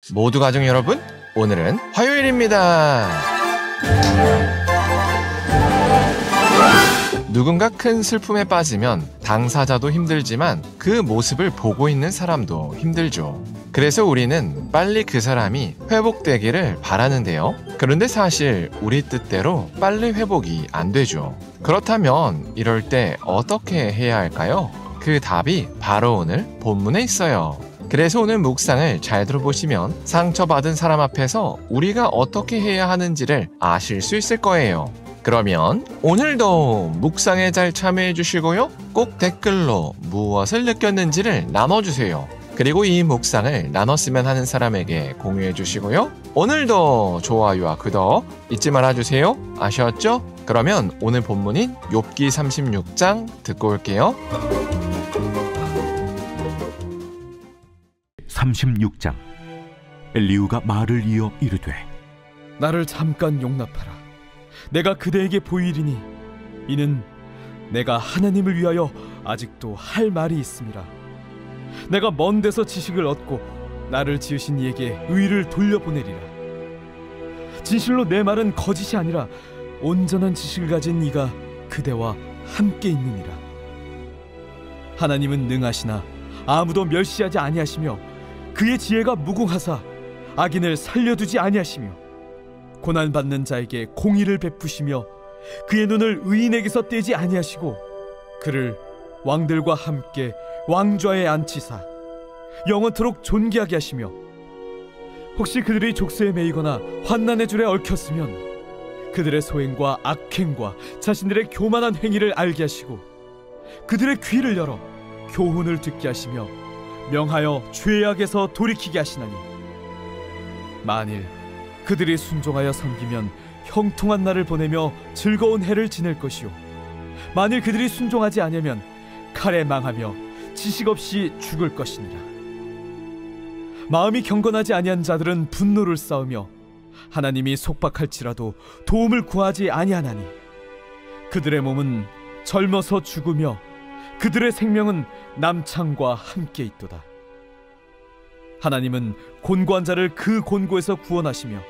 모두 가족 여러분, 오늘은 화요일입니다. 누군가 큰 슬픔에 빠지면 당사자도 힘들지만 그 모습을 보고 있는 사람도 힘들죠. 그래서 우리는 빨리 그 사람이 회복되기를 바라는데요. 그런데 사실 우리 뜻대로 빨리 회복이 안 되죠. 그렇다면 이럴 때 어떻게 해야 할까요? 그 답이 바로 오늘 본문에 있어요. 그래서 오늘 묵상을 잘 들어보시면 상처받은 사람 앞에서 우리가 어떻게 해야 하는지를 아실 수 있을 거예요. 그러면 오늘도 묵상에 잘 참여해 주시고요. 꼭 댓글로 무엇을 느꼈는지를 나눠주세요. 그리고 이 묵상을 나눴으면 하는 사람에게 공유해 주시고요. 오늘도 좋아요와 구독 잊지 말아주세요. 아셨죠? 그러면 오늘 본문인 욥기 36장 듣고 올게요. 36장. 엘리후가 말을 이어 이르되 나를 잠깐 용납하라. 내가 그대에게 보이리니 이는 내가 하나님을 위하여 아직도 할 말이 있음이라. 내가 먼 데서 지식을 얻고 나를 지으신 이에게 의를 돌려보내리라. 진실로 내 말은 거짓이 아니라 온전한 지식을 가진 이가 그대와 함께 있느니라. 하나님은 능하시나 아무도 멸시하지 아니하시며 그의 지혜가 무궁하사 악인을 살려두지 아니하시며 고난받는 자에게 공의를 베푸시며 그의 눈을 의인에게서 떼지 아니하시고 그를 왕들과 함께 왕좌에 앉히사 영원토록 존귀하게 하시며 혹시 그들이 족쇄에 매이거나 환난의 줄에 얽혔으면 그들의 소행과 악행과 자신들의 교만한 행위를 알게 하시고 그들의 귀를 열어 교훈을 듣게 하시며 명하여 죄악에서 돌이키게 하시나니 만일 그들이 순종하여 섬기면 형통한 날을 보내며 즐거운 해를 지낼 것이요 만일 그들이 순종하지 아니하면 칼에 망하며 지식 없이 죽을 것이니라. 마음이 경건하지 아니한 자들은 분노를 쌓으며 하나님이 속박할지라도 도움을 구하지 아니하나니 그들의 몸은 젊어서 죽으며 그들의 생명은 남창과 함께 있도다. 하나님은 곤고한 자를 그 곤고에서 구원하시며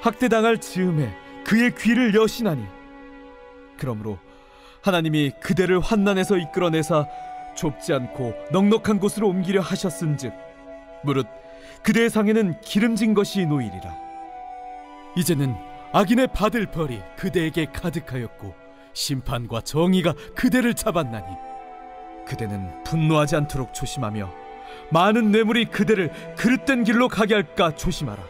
학대당할 즈음에 그의 귀를 여시나니 그러므로 하나님이 그대를 환난에서 이끌어내사 좁지 않고 넉넉한 곳으로 옮기려 하셨은즉 무릇 그대의 상에는 기름진 것이 놓이리라. 이제는 악인의 받을 벌이 그대에게 가득하였고 심판과 정의가 그대를 잡았나니 그대는 분노하지 않도록 조심하며 많은 뇌물이 그대를 그릇된 길로 가게 할까 조심하라.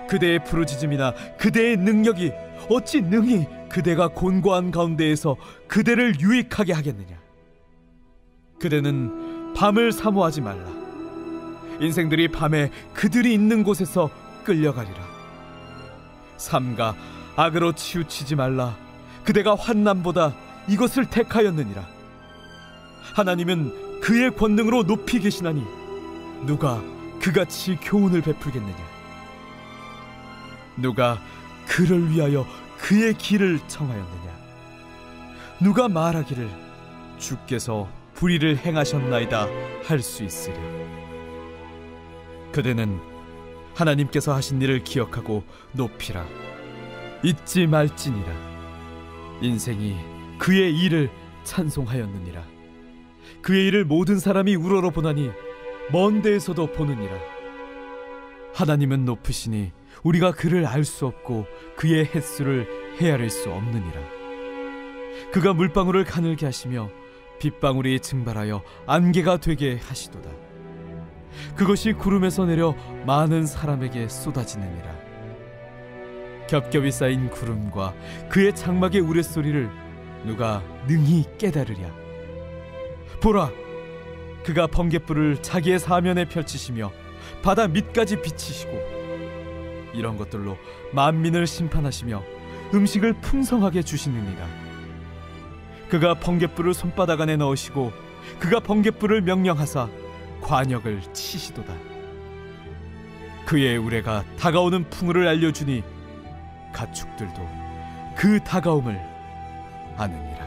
그대의 부르짖음이나 그대의 능력이 어찌 능히 그대가 곤고한 가운데에서 그대를 유익하게 하겠느냐. 그대는 밤을 사모하지 말라. 인생들이 밤에 그들이 있는 곳에서 끌려가리라. 삼가 악으로 치우치지 말라. 그대가 환난보다 이것을 택하였느니라. 하나님은 그의 권능으로 높이 계시나니 누가 그같이 교훈을 베풀겠느냐. 누가 그를 위하여 그의 길을 청하였느냐. 누가 말하기를 주께서 불의를 행하셨나이다 할 수 있으랴. 그대는 하나님께서 하신 일을 기억하고 높이라. 잊지 말지니라. 인생이 그의 일을 찬송하였느니라. 그의 일을 모든 사람이 우러러 보나니 먼 데에서도 보느니라. 하나님은 높으시니 우리가 그를 알 수 없고 그의 횟수를 헤아릴 수 없느니라. 그가 물방울을 가늘게 하시며 빗방울이 증발하여 안개가 되게 하시도다. 그것이 구름에서 내려 많은 사람에게 쏟아지느니라. 겹겹이 쌓인 구름과 그의 장막의 우레소리를 누가 능히 깨달으랴. 보라, 그가 번갯불을 자기의 사면에 펼치시며 바다 밑까지 비치시고 이런 것들로 만민을 심판하시며 음식을 풍성하게 주시느니라. 그가 번갯불을 손바닥 안에 넣으시고 그가 번갯불을 명령하사 관역을 치시도다. 그의 우레가 다가오는 풍우를 알려주니 가축들도 그 다가옴을 아느니라.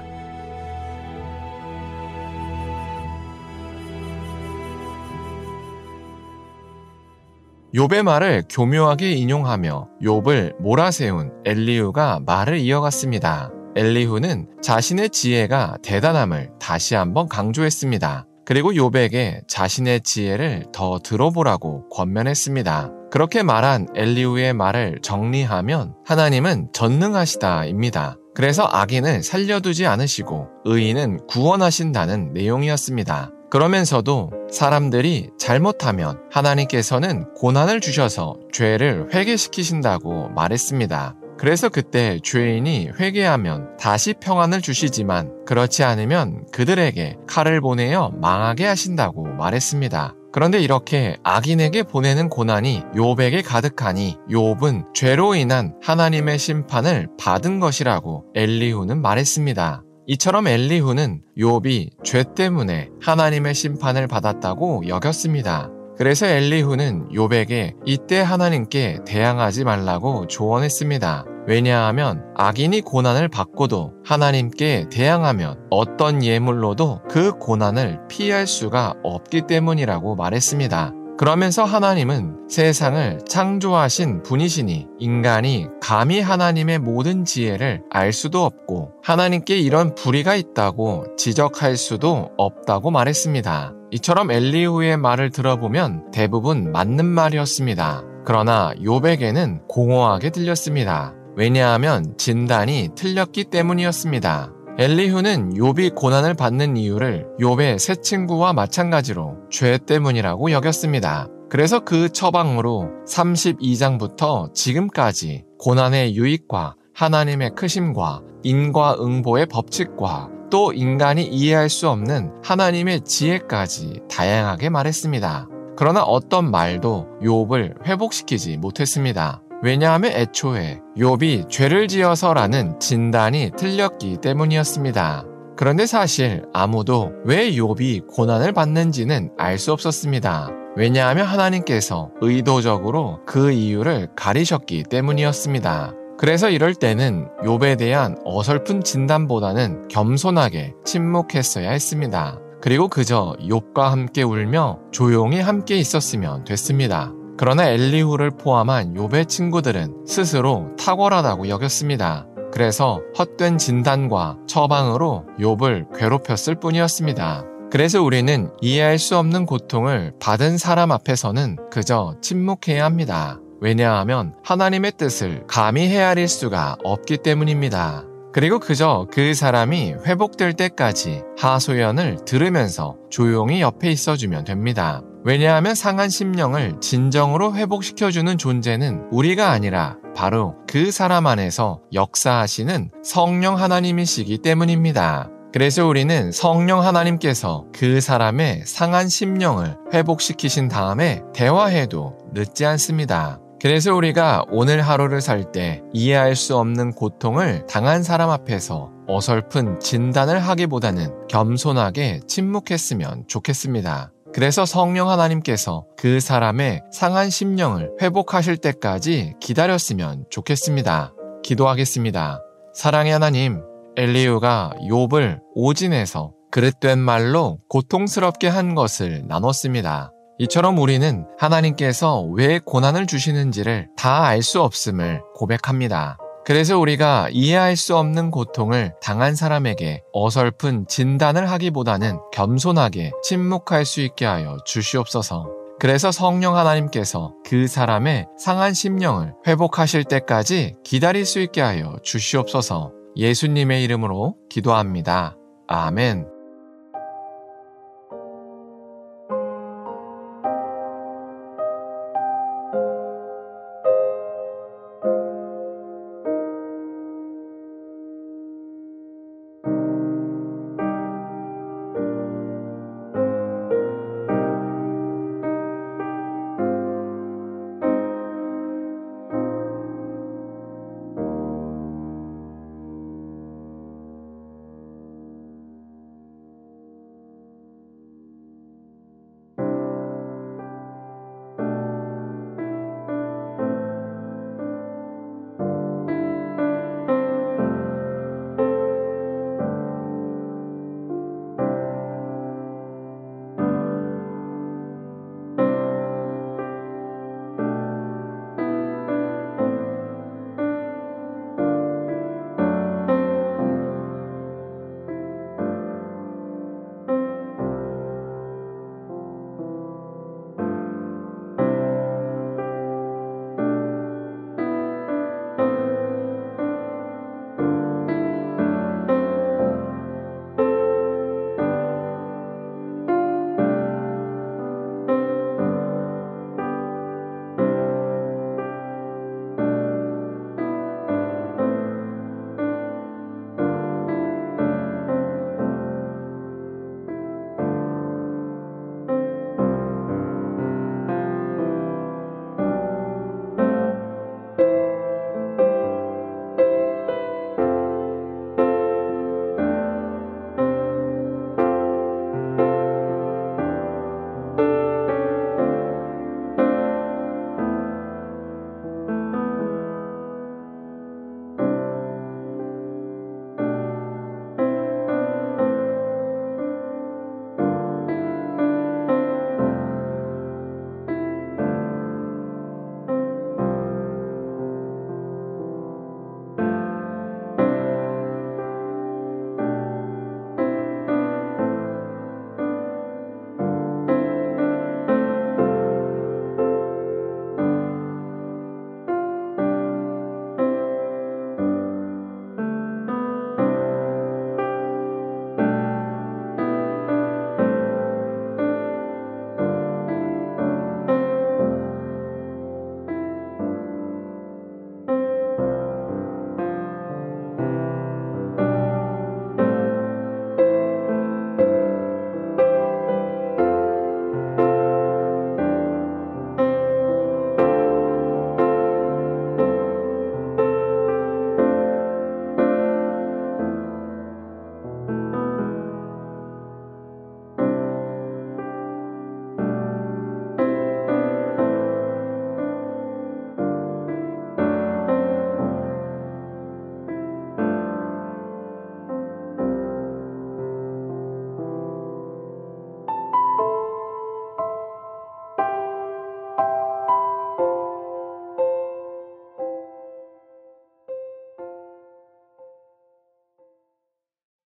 욥의 말을 교묘하게 인용하며 욥을 몰아세운 엘리후가 말을 이어갔습니다. 엘리후는 자신의 지혜가 대단함을 다시 한번 강조했습니다. 그리고 욥에게 자신의 지혜를 더 들어보라고 권면했습니다. 그렇게 말한 엘리후의 말을 정리하면 하나님은 전능하시다입니다. 그래서 악인을 살려두지 않으시고 의인은 구원하신다는 내용이었습니다. 그러면서도 사람들이 잘못하면 하나님께서는 고난을 주셔서 죄를 회개시키신다고 말했습니다. 그래서 그때 죄인이 회개하면 다시 평안을 주시지만 그렇지 않으면 그들에게 칼을 보내어 망하게 하신다고 말했습니다. 그런데 이렇게 악인에게 보내는 고난이 욥에게 가득하니 욥은 죄로 인한 하나님의 심판을 받은 것이라고 엘리후는 말했습니다. 이처럼 엘리후는 욥이 죄 때문에 하나님의 심판을 받았다고 여겼습니다. 그래서 엘리후는 욥에게 이때 하나님께 대항하지 말라고 조언했습니다. 왜냐하면 악인이 고난을 받고도 하나님께 대항하면 어떤 예물로도 그 고난을 피할 수가 없기 때문이라고 말했습니다. 그러면서 하나님은 세상을 창조하신 분이시니 인간이 감히 하나님의 모든 지혜를 알 수도 없고 하나님께 이런 불의가 있다고 지적할 수도 없다고 말했습니다. 이처럼 엘리후의 말을 들어보면 대부분 맞는 말이었습니다. 그러나 욥에게는 공허하게 들렸습니다. 왜냐하면 진단이 틀렸기 때문이었습니다. 엘리후는 욥이 고난을 받는 이유를 욥의 세 친구와 마찬가지로 죄 때문이라고 여겼습니다. 그래서 그 처방으로 32장부터 지금까지 고난의 유익과 하나님의 크심과 인과응보의 법칙과 또 인간이 이해할 수 없는 하나님의 지혜까지 다양하게 말했습니다. 그러나 어떤 말도 욥을 회복시키지 못했습니다. 왜냐하면 애초에 욥이 죄를 지어서라는 진단이 틀렸기 때문이었습니다. 그런데 사실 아무도 왜 욥이 고난을 받는지는 알 수 없었습니다. 왜냐하면 하나님께서 의도적으로 그 이유를 가리셨기 때문이었습니다. 그래서 이럴 때는 욥에 대한 어설픈 진단보다는 겸손하게 침묵했어야 했습니다. 그리고 그저 욥과 함께 울며 조용히 함께 있었으면 됐습니다. 그러나 엘리후를 포함한 욥의 친구들은 스스로 탁월하다고 여겼습니다. 그래서 헛된 진단과 처방으로 욥을 괴롭혔을 뿐이었습니다. 그래서 우리는 이해할 수 없는 고통을 받은 사람 앞에서는 그저 침묵해야 합니다. 왜냐하면 하나님의 뜻을 감히 헤아릴 수가 없기 때문입니다. 그리고 그저 그 사람이 회복될 때까지 하소연을 들으면서 조용히 옆에 있어주면 됩니다. 왜냐하면 상한 심령을 진정으로 회복시켜주는 존재는 우리가 아니라 바로 그 사람 안에서 역사하시는 성령 하나님이시기 때문입니다. 그래서 우리는 성령 하나님께서 그 사람의 상한 심령을 회복시키신 다음에 대화해도 늦지 않습니다. 그래서 우리가 오늘 하루를 살 때 이해할 수 없는 고통을 당한 사람 앞에서 어설픈 진단을 하기보다는 겸손하게 침묵했으면 좋겠습니다. 그래서 성령 하나님께서 그 사람의 상한 심령을 회복하실 때까지 기다렸으면 좋겠습니다. 기도하겠습니다. 사랑의 하나님, 엘리후가 욥을 오진해서 그릇된 말로 고통스럽게 한 것을 나눴습니다. 이처럼 우리는 하나님께서 왜 고난을 주시는지를 다 알 수 없음을 고백합니다. 그래서 우리가 이해할 수 없는 고통을 당한 사람에게 어설픈 진단을 하기보다는 겸손하게 침묵할 수 있게 하여 주시옵소서. 그래서 성령 하나님께서 그 사람의 상한 심령을 회복하실 때까지 기다릴 수 있게 하여 주시옵소서. 예수님의 이름으로 기도합니다. 아멘.